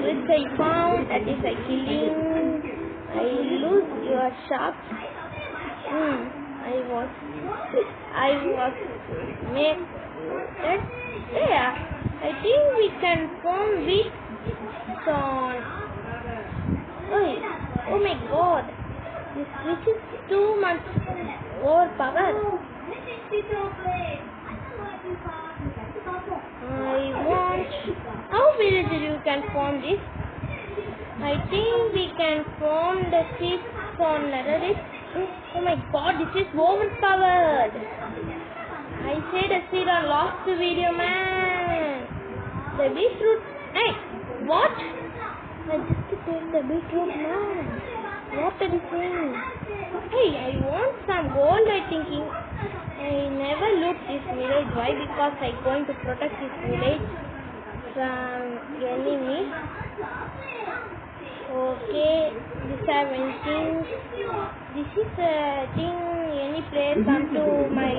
which I found, that is a killing. I lose your shop. I was made that. Yeah, I think we can form this on. Oh my God, this switch is too much overpowered. How will you can form this? I think we can form the seeds on nether. Oh my God, this is overpowered. I said a seed on last video, man. The beetroot. Hey, what? I just take the beetroot, man. What are you saying? Hey, I want some gold. I thinking. I never loot this village. Why? Because I going to protect this village from enemies. Okay, this is anything. This is a thing. Any player come to my.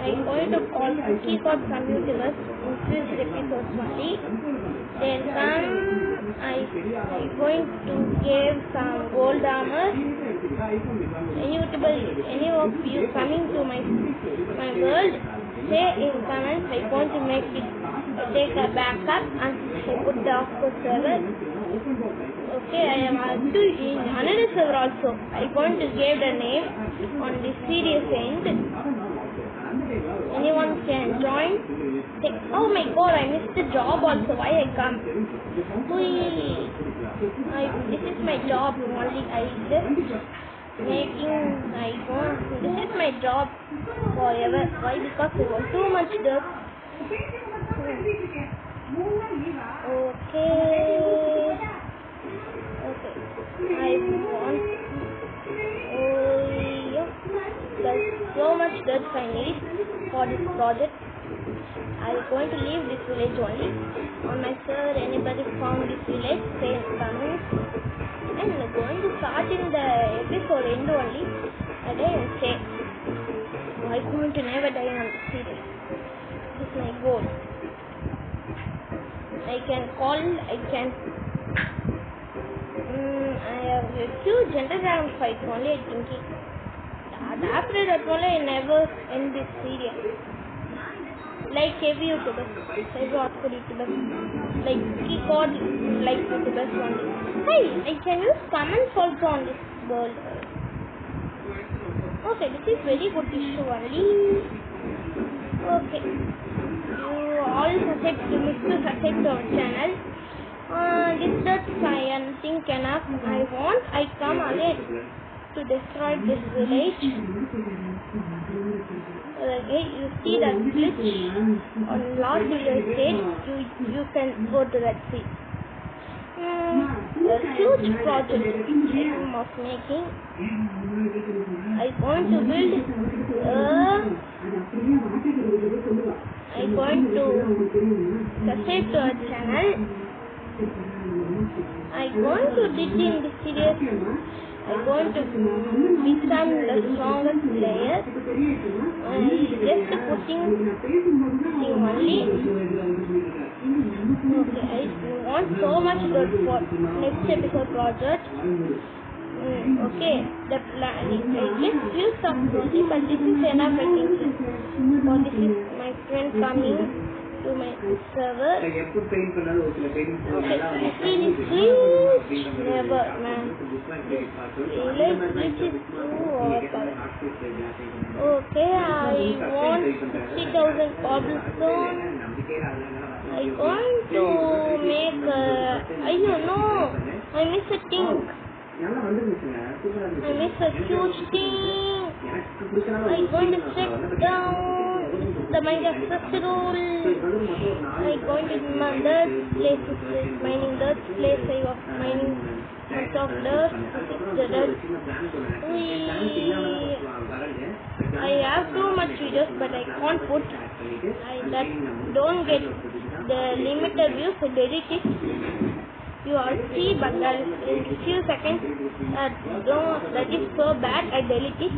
I'm going to call keep out some YouTubers in this episode only. Then come. I'm going to give some gold armor. Any YouTuber, any of you coming to my world, say in comments. I'm going to make it take a backup and put the off server. Okay, I am active in another server also. I'm going to give the name on this serious end. Anyone can join. Oh my God, I missed the job also. Why I come? This is my job only. I just making. This is my job forever. Why? Because there was too much dirt. Okay, I want. There's so much dirt I need for this project. I'm going to leave this village only. On my server, anybody found this village, say in comments. And I'm going to start in the episode end only. And then say, I'm going to never die on the series. This is my goal. I have a few General Dragon fights only, I think. After that only, I never end this series. Like heavy YouTubers, heavy hardcore YouTubers, like keyboard like YouTubers only. Hey, I can use comments also on this world. Okay, this is very good issue only. Okay, you all subscribe to our channel. This that's I think enough. I come again to destroy this village. Okay, you see that glitch on last video stage. You can go to that sea. A huge project of making. I'm going to build. I'm going to subscribe to our channel. I'm going to dig in this series. I'm going to become the strongest player. Just putting only. Okay, I want so much good for next episode project. Okay, the plan is I just use some only, but this is enough I think. For this is my friend coming to my server. Okay, this is huge. Never, man. This is too overpowered. Okay, I want 60,000 cobblestone. I'm going to make I don't know. I miss a thing. I miss a huge thing. I'm going to check down the Minecraft rule. I'm going to my dirt place, mining dirt place. I was mining much of dirt. The dirt. I have too much videos, but I can't put. That don't get the limited views. So delete it. You all see, but in few seconds, that is so bad. I delete it.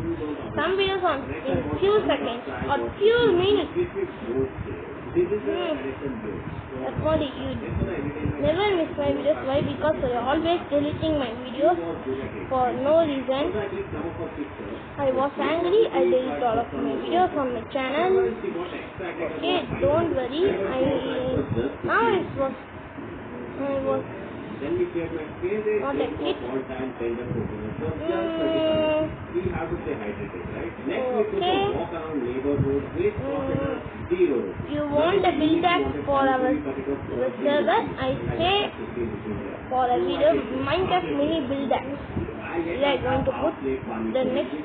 Some videos on in few seconds or few minutes. That's why you never miss my videos. Why? Because you're always deleting my videos for no reason. I was angry. I deleted all of my videos on my channel. Okay, don't worry. I was not a kid. Okay. You want a build-up for our server? I say for a video Minecraft mini build-up. We are going to put the next.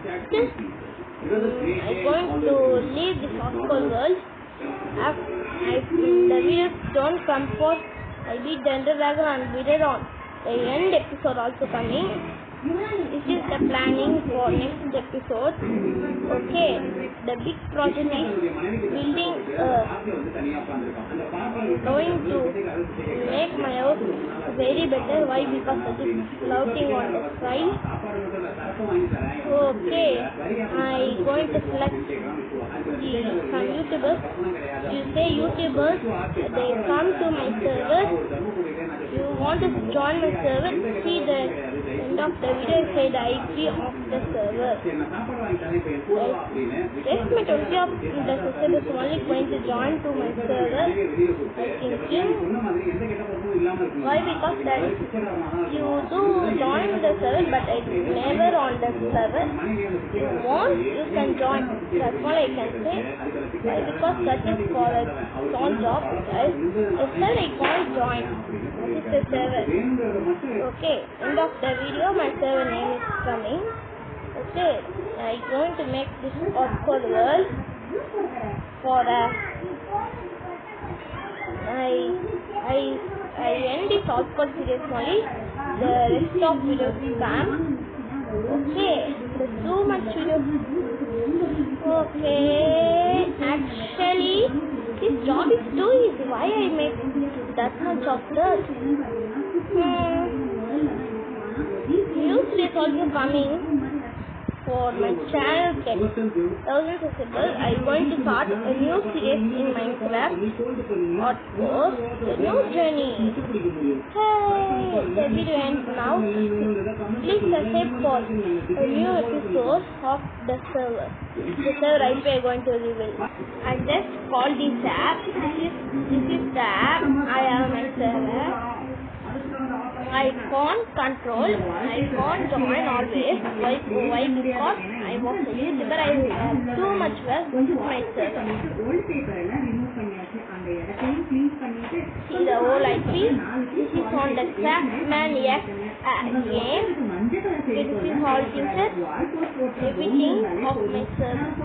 I'm going to leave this hardcore world. If the videos don't come for, I beat the Ender Dragon and beat it on. The end episode also coming. This is the planning for next episode. Okay, the big project is building going to make my house very better. Why? Because it is floating on the sky. Okay, I'm going to select some YouTubers. You say YouTubers, they come to my server. You want to join my server? See the end of the video, say the IP of the server. Yes, majority of the system is only going to join to my server. I think why? Because that you do join the server, but it's never on the server. You want, you can join. That's all I can say. Why? Because that is for a small job. I said I can't join. That is the server. Okay, end of the video. My server name is coming. Okay, I'm going to make this hardcore world for I end this hardcore series only. The rest of videos come. Okay, there's too much videos. Okay, actually this job is too easy. Why I make that much of dirt? New series also coming for my channel get 1000 subscribers. I'm going to start a new series in Minecraft. Of course, the new journey. Hey, the video ends now. Please subscribe for a new episode of the server. The server IP I'm going to reveal. I just called this app. This is the app. I have my server. I can't control, I can't join always. Why? Because I was a YouTuber, I have too much work with my server. See the whole IP. This is on the Craftsman X game. This is all uses everything of my server.